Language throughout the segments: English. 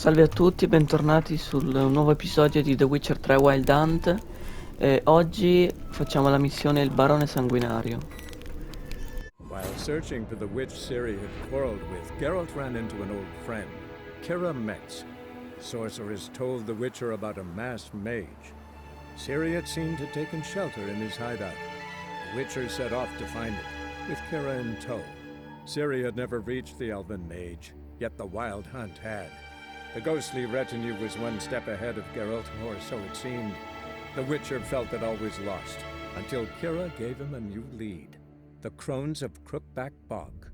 Salve a tutti, bentornati sul nuovo episodio di The Witcher 3 Wild Hunt. Oggi facciamo la missione Il Barone Sanguinario. While searching for the witch Ciri had quarreled with, Geralt ran into an old friend, Kira Metz. Sorceress told the Witcher about a masked mage. Ciri had seemed to have taken shelter in his hideout. The Witcher set off to find it, with Kira in tow. Ciri had never reached the elven mage, yet the Wild Hunt had. The ghostly retinue was one step ahead of Geralt, or so it seemed. The Witcher felt that all was lost, until Kira gave him a new lead. The Crones of Crookback Bog.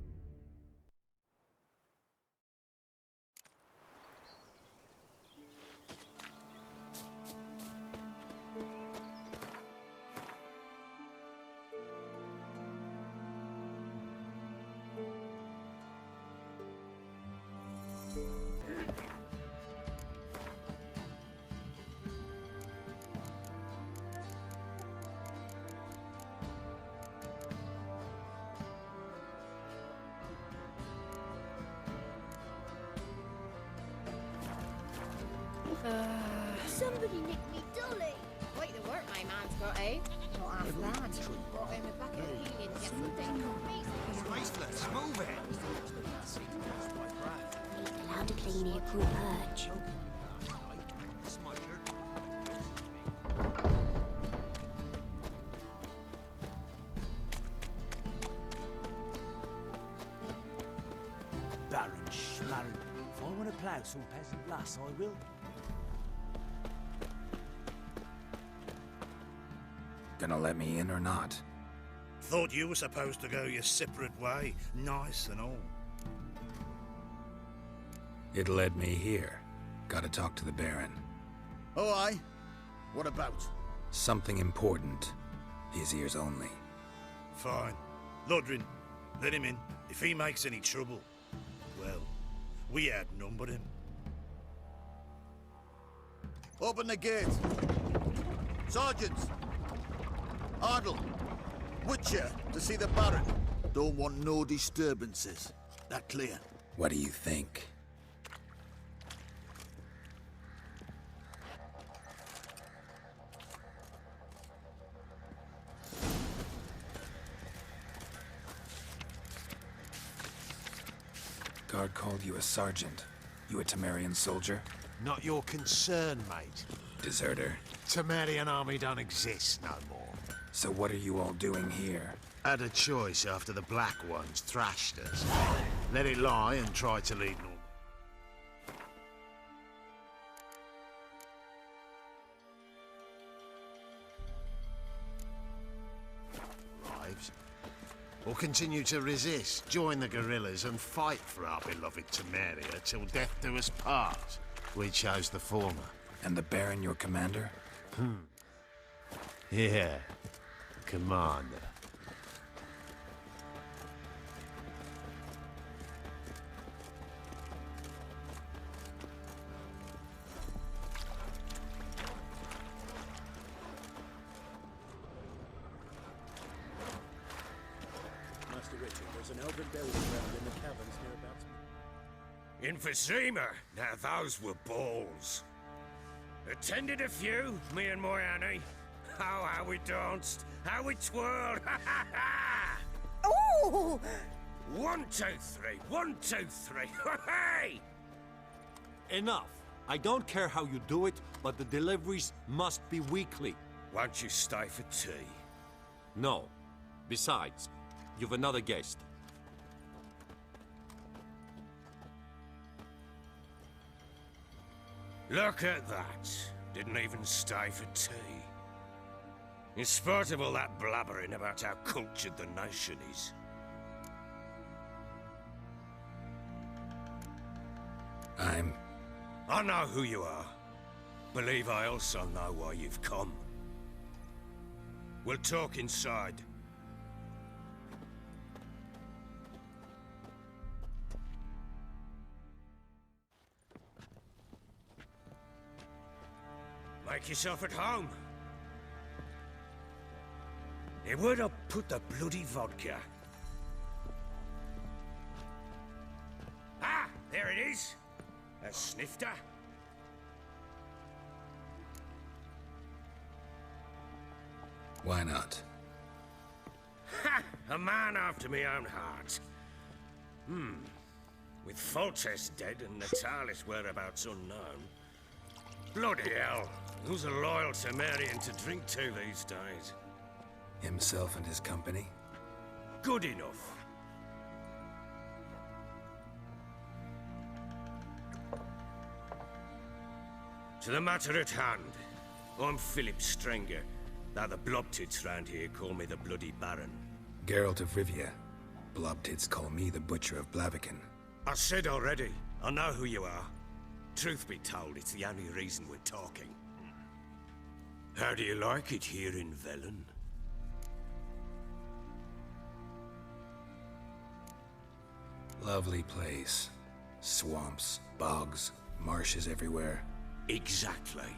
Somebody nicked me dolly. Quite the work my man's got, eh? Not half bad. Brought him a bucket of helium to get something. Let's move it. Allowed to clean here, cruel purge. Baron Schmarren. If I want to plough some peasant lass, I will. Gonna let me in or not? Thought you were supposed to go your separate way, nice and all. It led me here. Gotta talk to the Baron. Oh, aye? What about? Something important. His ears only. Fine. Lodrin, let him in. If he makes any trouble, well, we outnumber him. Open the gate. Sergeants! Ardle! Witcher, to see the Baron. Don't want no disturbances. That clear? What do you think? Guard called you a sergeant. You a Temerian soldier? Not your concern, mate. Deserter. Temerian army don't exist no more. So what are you all doing here? Had a choice after the Black Ones thrashed us. Let it lie and try to lead normal. Lives. Or continue to resist, join the guerrillas and fight for our beloved Temeria till death do us part. We chose the former. And the Baron your commander? Yeah. Commander. Master Richard, there's an elven burial ground in the caverns hereabouts. In Vesemir, now those were balls. Attended a few, me and my Annie. Oh, how we danced, how we twirled, ha ha ha! Ooh! 1, 2, 3, 1, 2, 3, hey! Enough. I don't care how you do it, but the deliveries must be weekly. Won't you stay for tea? No. Besides, you've another guest. Look at that. Didn't even stay for tea. In spite of all that blabbering about how cultured the nation is. I know who you are. Believe I also know why you've come. We'll talk inside. Make yourself at home. Where'd I put the bloody vodka? Ah, there it is. A snifter? Why not? Ha! A man after me own heart. With Foltest dead and Natalis whereabouts unknown. Bloody hell, who's a loyal Cimmerian to drink to these days? Himself and his company? Good enough. To the matter at hand, I'm Philip Strenger, though the blobtits round here call me the Bloody Baron. Geralt of Rivia. Blobtits call me the Butcher of Blaviken. I said already, I know who you are. Truth be told, it's the only reason we're talking. How do you like it here in Velen? Lovely place. Swamps, bogs, marshes everywhere. Exactly.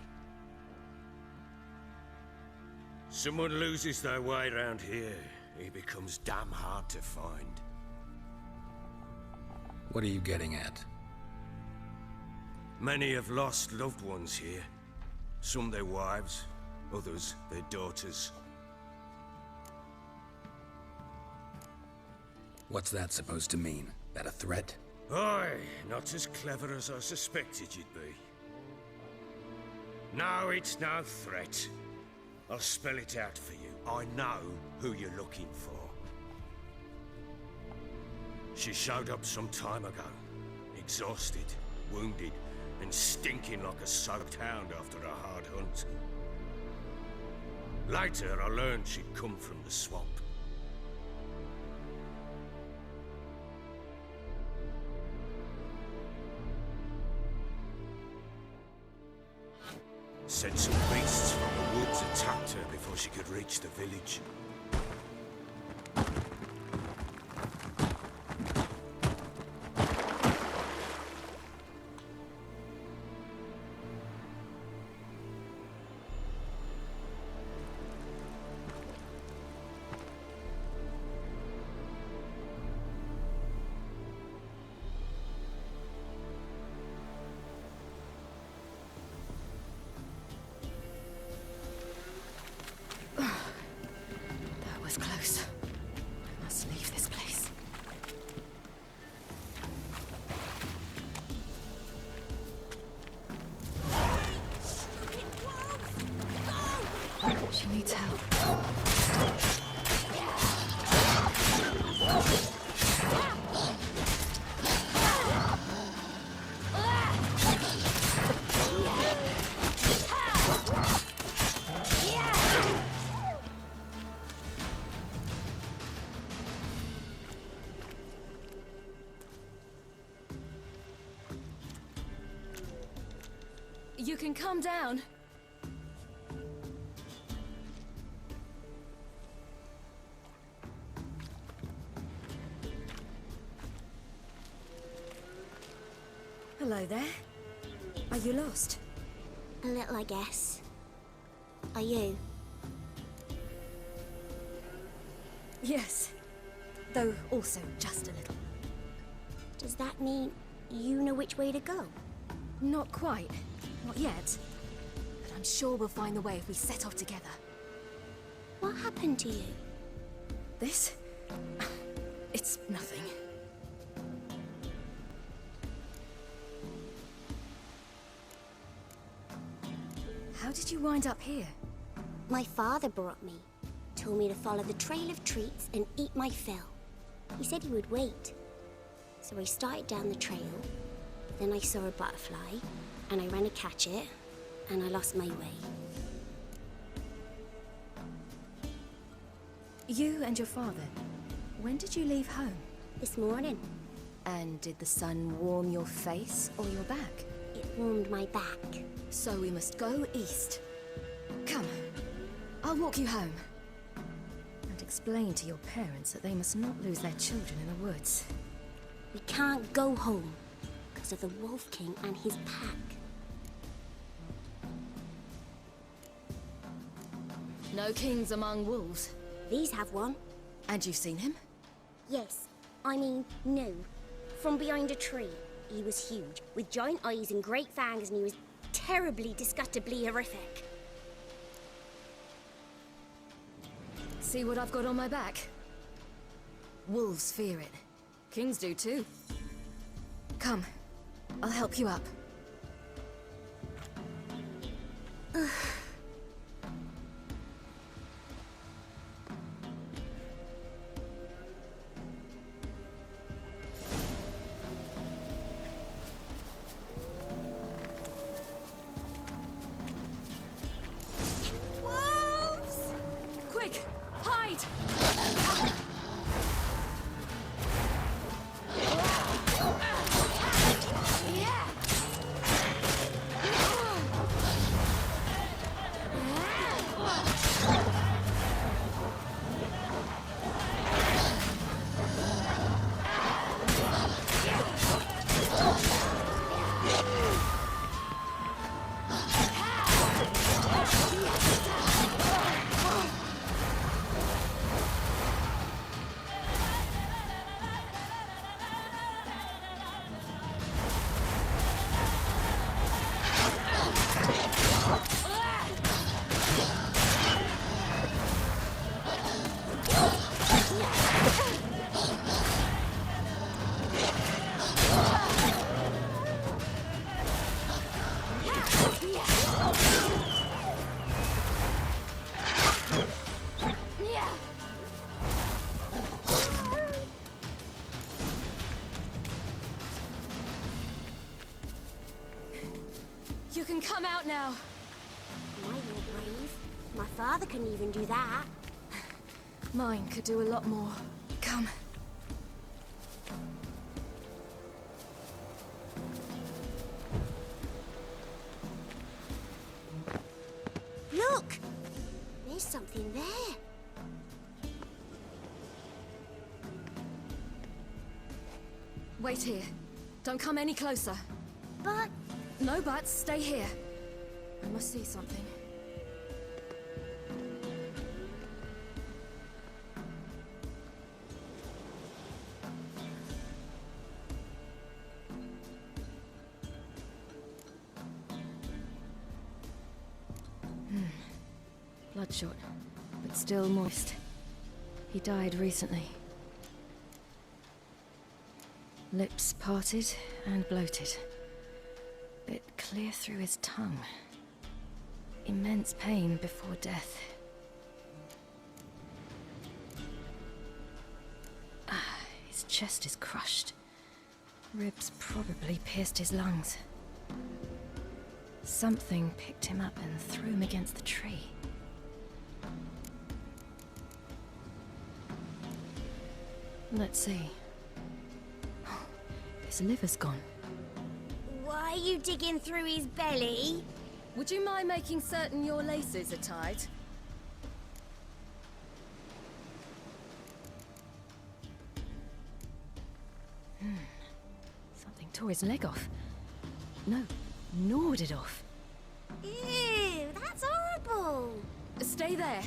Someone loses their way around here, he becomes damn hard to find. What are you getting at? Many have lost loved ones here. Some their wives, others their daughters. What's that supposed to mean? That a threat? Aye, not as clever as I suspected you'd be. No, it's no threat. I'll spell it out for you. I know who you're looking for. She showed up some time ago. Exhausted, wounded, and stinking like a soaked hound after a hard hunt. Later, I learned she'd come from the swamp. Said some beasts from the woods attacked her before she could reach the village. Close. I must leave this place. She needs help. You can calm down. Hello there. Are you lost? A little, I guess. Are you? Yes. Though also just a little. Does that mean you know which way to go? Not quite. Not yet. But I'm sure we'll find the way if we set off together. What happened to you? This? It's nothing. How did you wind up here? My father brought me. Told me to follow the trail of treats and eat my fill. He said he would wait. So I started down the trail. Then I saw a butterfly, and I ran to catch it, and I lost my way. You and your father, when did you leave home? This morning. And did the sun warm your face or your back? It warmed my back. So we must go east. Come, I'll walk you home. And explain to your parents that they must not lose their children in the woods. We can't go home because of the Wolf King and his pack. No kings among wolves. These have one. And you've seen him? Yes. I mean, no. From behind a tree. He was huge, with giant eyes and great fangs, and he was terribly, disgustingly horrific. See what I've got on my back? Wolves fear it. Kings do too. Come, I'll help you up. Wolves! Quick, hide! You can come out now. My, you're brave. My father couldn't even do that. Mine could do a lot more. Come. Look! There's something there. Wait here. Don't come any closer. But... No buts, stay here. I must see something. Bloodshot, but still moist. He died recently. Lips parted and bloated. Bit clear through his tongue. Immense pain before death. His chest is crushed. Ribs probably pierced his lungs. Something picked him up and threw him against the tree. Let's see. His liver's gone. Why are you digging through his belly? Would you mind making certain your laces are tied? Something tore his leg off. No, gnawed it off. Ew, that's horrible. Stay there,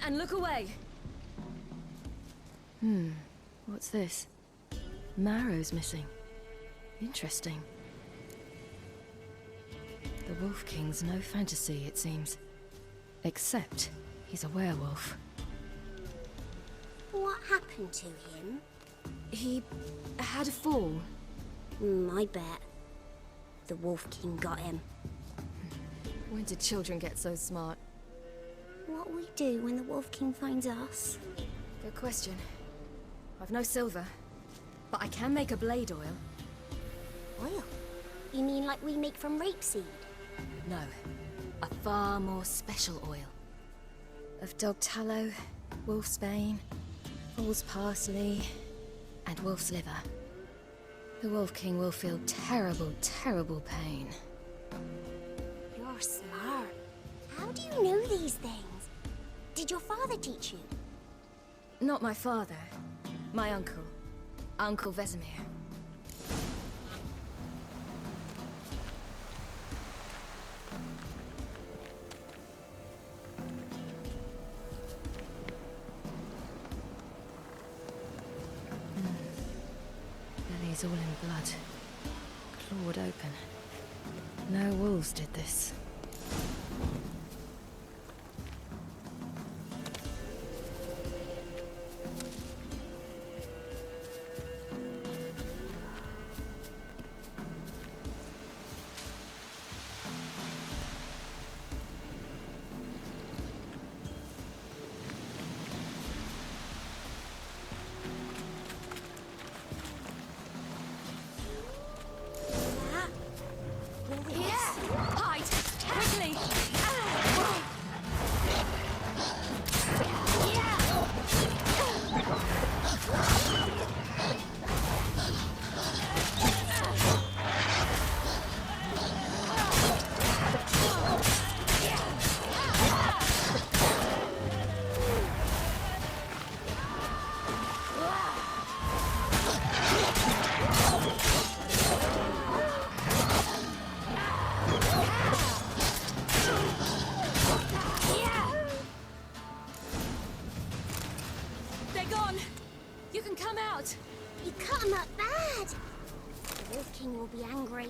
and look away. What's this? Marrow's missing. Interesting. The Wolf King's no fantasy, it seems. Except he's a werewolf. What happened to him? He had a fall. I bet. The Wolf King got him. When did children get so smart? What we do when the Wolf King finds us? Good question. I've no silver, but I can make a blade oil. Oil? You mean like we make from rapeseed? No, a far more special oil. Of dog tallow, wolf's bane, fool's parsley, and wolf's liver. The Wolf King will feel terrible, terrible pain. You're smart. How do you know these things? Did your father teach you? Not my father. My uncle. Uncle Vesemir. Belly's all in blood. door would open. No wolves did this. You cut him up bad. The Wolf King will be angry.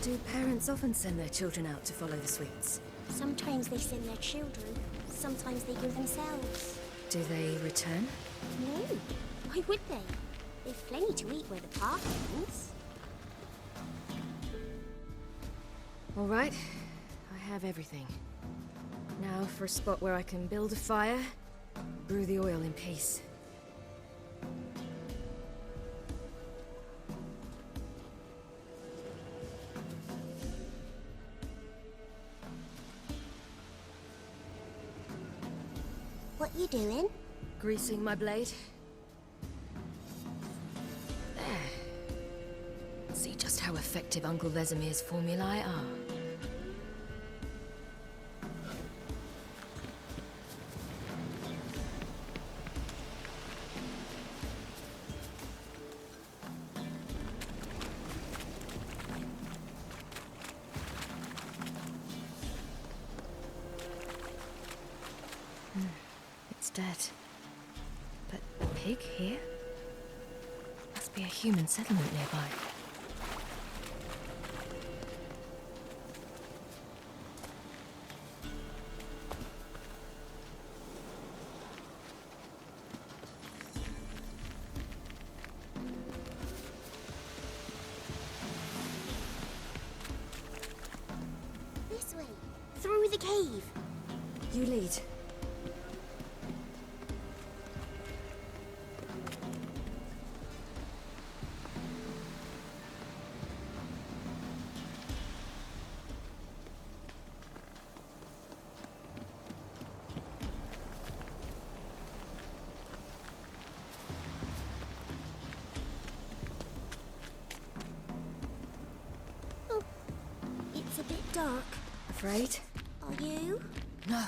Do parents often send their children out to follow the sweets? Sometimes they send their children. Sometimes they go themselves. Do they return? No. Why would they? They've plenty to eat where the path ends. All right. I have everything. Now for a spot where I can build a fire, brew the oil in peace. What you doing? Greasing my blade. There. See just how effective Uncle Vesemir's formulae are. It's dead. But a pig here? Must be a human settlement nearby. This way. Through the cave. You lead. It's a bit dark. Afraid? Are you? No.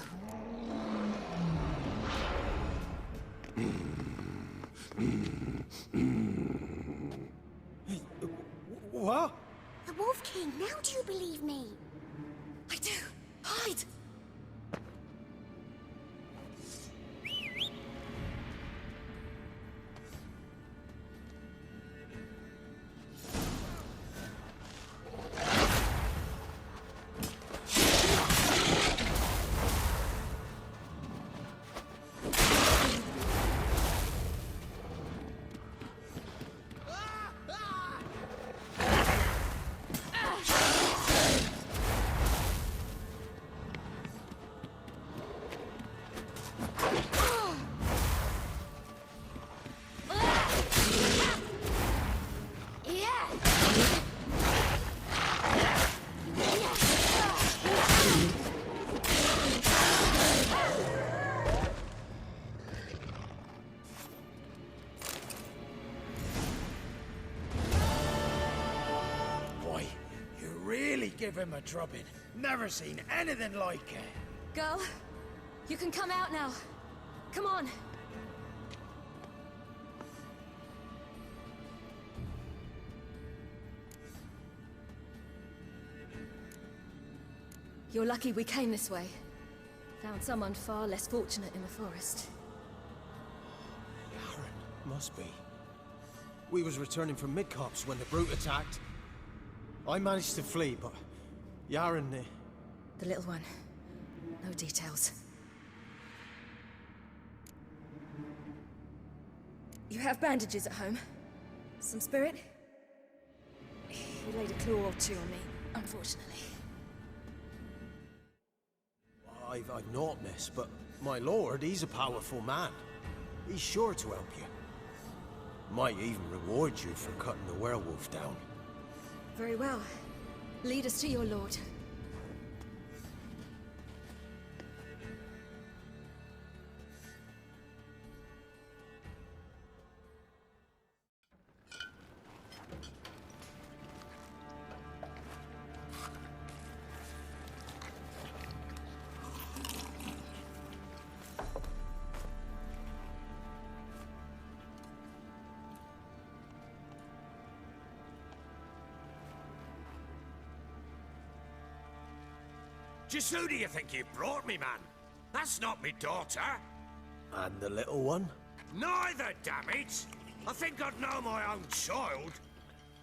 What? The Wolf King, now do you believe me? I do. Hide! Boy, you really give him a drubbing. Never seen anything like it. Girl, you can come out now. Come on. You're lucky we came this way. Found someone far less fortunate in the forest. Aaron, must be. We was returning from Midcops when the brute attacked. I managed to flee, but Yaren... The little one. No details. You have bandages at home? Some spirit? He laid a claw or two on me, unfortunately. I've not, miss, but my lord, he's a powerful man. He's sure to help you. Might even reward you for cutting the werewolf down. Very well. Lead us to your lord. Just who do you think you brought me, man? That's not me daughter. And the little one? Neither, damn it! I think I'd know my own child.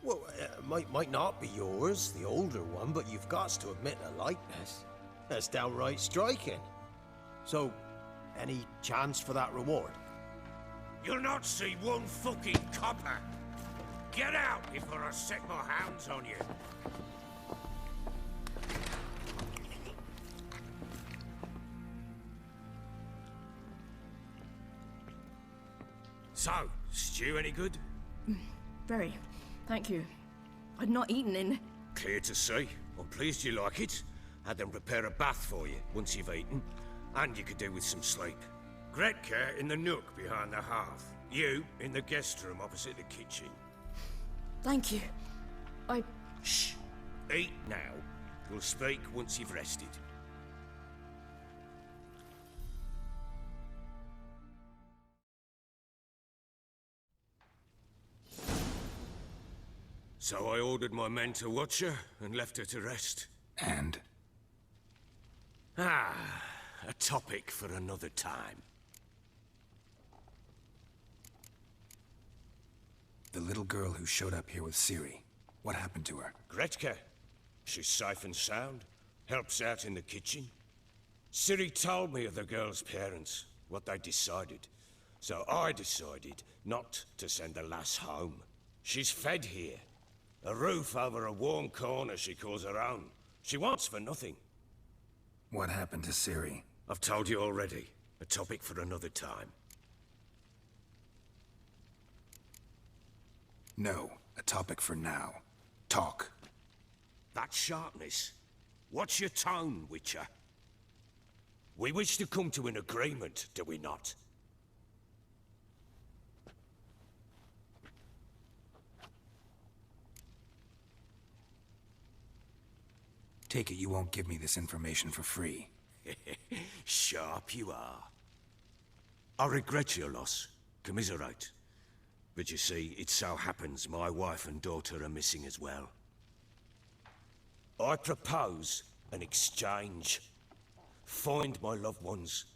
Well, might not be yours, the older one, but you've got to admit a likeness. That's downright striking. So, any chance for that reward? You'll not see one fucking copper. Get out before I set my hounds on you. So, stew any good? Very. Thank you. I'd not eaten in... Clear to see. I'm pleased you like it. Had them prepare a bath for you once you've eaten. And you could do with some sleep. Gretka in the nook behind the hearth. You in the guest room opposite the kitchen. Thank you. Shh. Eat now. We'll speak once you've rested. So I ordered my men to watch her and left her to rest. And? A topic for another time. The little girl who showed up here with Ciri. What happened to her? Gretka. She's safe and sound. Helps out in the kitchen. Ciri told me of the girl's parents, what they decided. So I decided not to send the lass home. She's fed here. A roof over a warm corner she calls her own. She wants for nothing. What happened to Ciri? I've told you already. A topic for another time. No, a topic for now. Talk. That sharpness. What's your tone, Witcher? We wish to come to an agreement, do we not? Take it you won't give me this information for free. Sharp you are. I regret your loss. Commiserate. But you see, it so happens my wife and daughter are missing as well. I propose an exchange. Find my loved ones,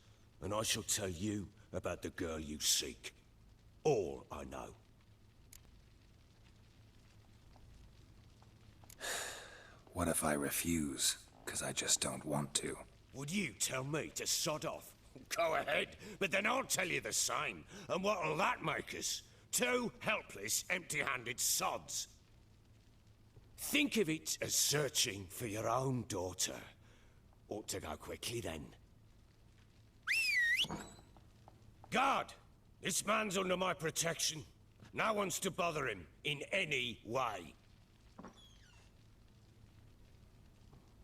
and I shall tell you about the girl you seek. All I know. What if I refuse? 'Cause I just don't want to. Would you tell me to sod off? Go ahead, but then I'll tell you the same. And what'll that make us? Two helpless, empty-handed sods. Think of it as searching for your own daughter. Ought to go quickly then. Guard! This man's under my protection. No one's to bother him in any way.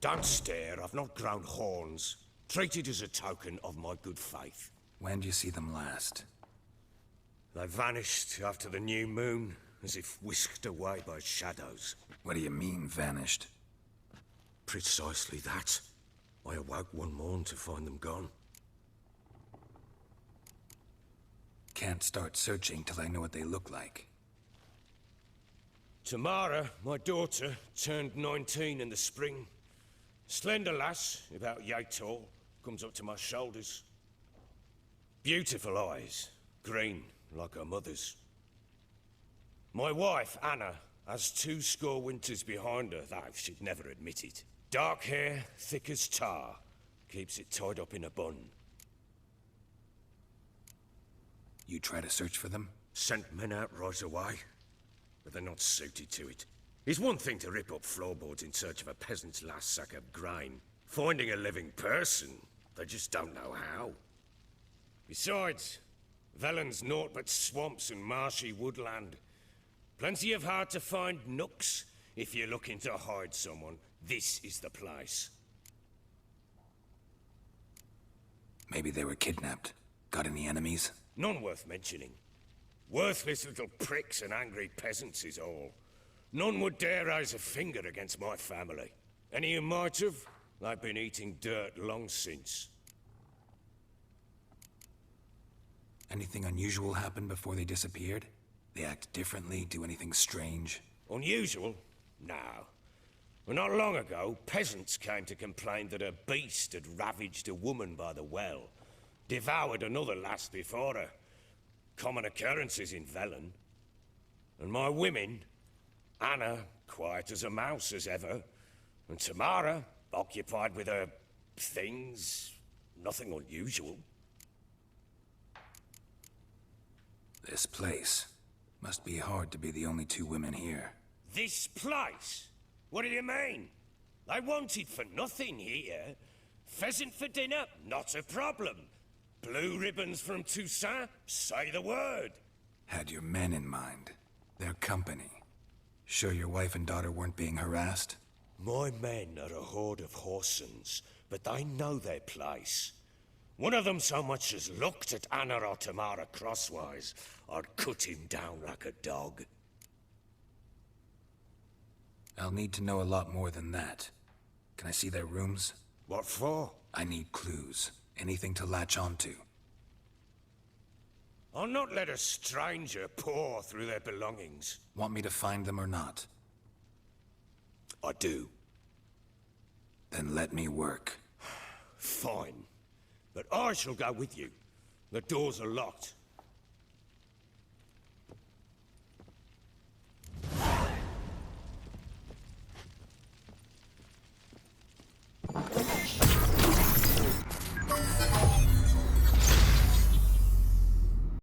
Don't stare, I've not grown horns. Treat it as a token of my good faith. When do you see them last? They vanished after the new moon, as if whisked away by shadows. What do you mean, vanished? Precisely that. I awoke one morn to find them gone. Can't start searching till I know what they look like. Tamara, my daughter, turned 19 in the spring. Slender lass, about yay tall, comes up to my shoulders. Beautiful eyes, green like her mother's. My wife, Anna, has 2 winters behind her, though she'd never admit it. Dark hair, thick as tar, keeps it tied up in a bun. You try to search for them? Sent men out right away, but they're not suited to it. It's one thing to rip up floorboards in search of a peasant's last sack of grain. Finding a living person, they just don't know how. Besides, Velen's naught but swamps and marshy woodland. Plenty of hard-to-find nooks. If you're looking to hide someone, this is the place. Maybe they were kidnapped. Got any enemies? None worth mentioning. Worthless little pricks and angry peasants is all. None would dare raise a finger against my family. Any who might have, they've been eating dirt long since. Anything unusual happen before they disappeared? They act differently, do anything strange? Unusual? No. Well, not long ago, peasants came to complain that a beast had ravaged a woman by the well. Devoured another lass before her. Common occurrences in Velen. And my women, Anna, quiet as a mouse as ever, and Tamara, occupied with her things, nothing unusual. This place. Must be hard to be the only 2 women here. This place? What do you mean? They wanted for nothing here. Pheasant for dinner? Not a problem. Blue ribbons from Toussaint? Say the word. Had your men in mind. Their company. Sure your wife and daughter weren't being harassed? My men are a horde of whoresons, but they know their place. One of them so much as looked at Anna or Tamara crosswise, I'd cut him down like a dog. I'll need to know a lot more than that. Can I see their rooms? What for? I need clues. Anything to latch onto. I'll not let a stranger pore through their belongings. Want me to find them or not? I do. Then let me work. Fine. But I shall go with you. The doors are locked,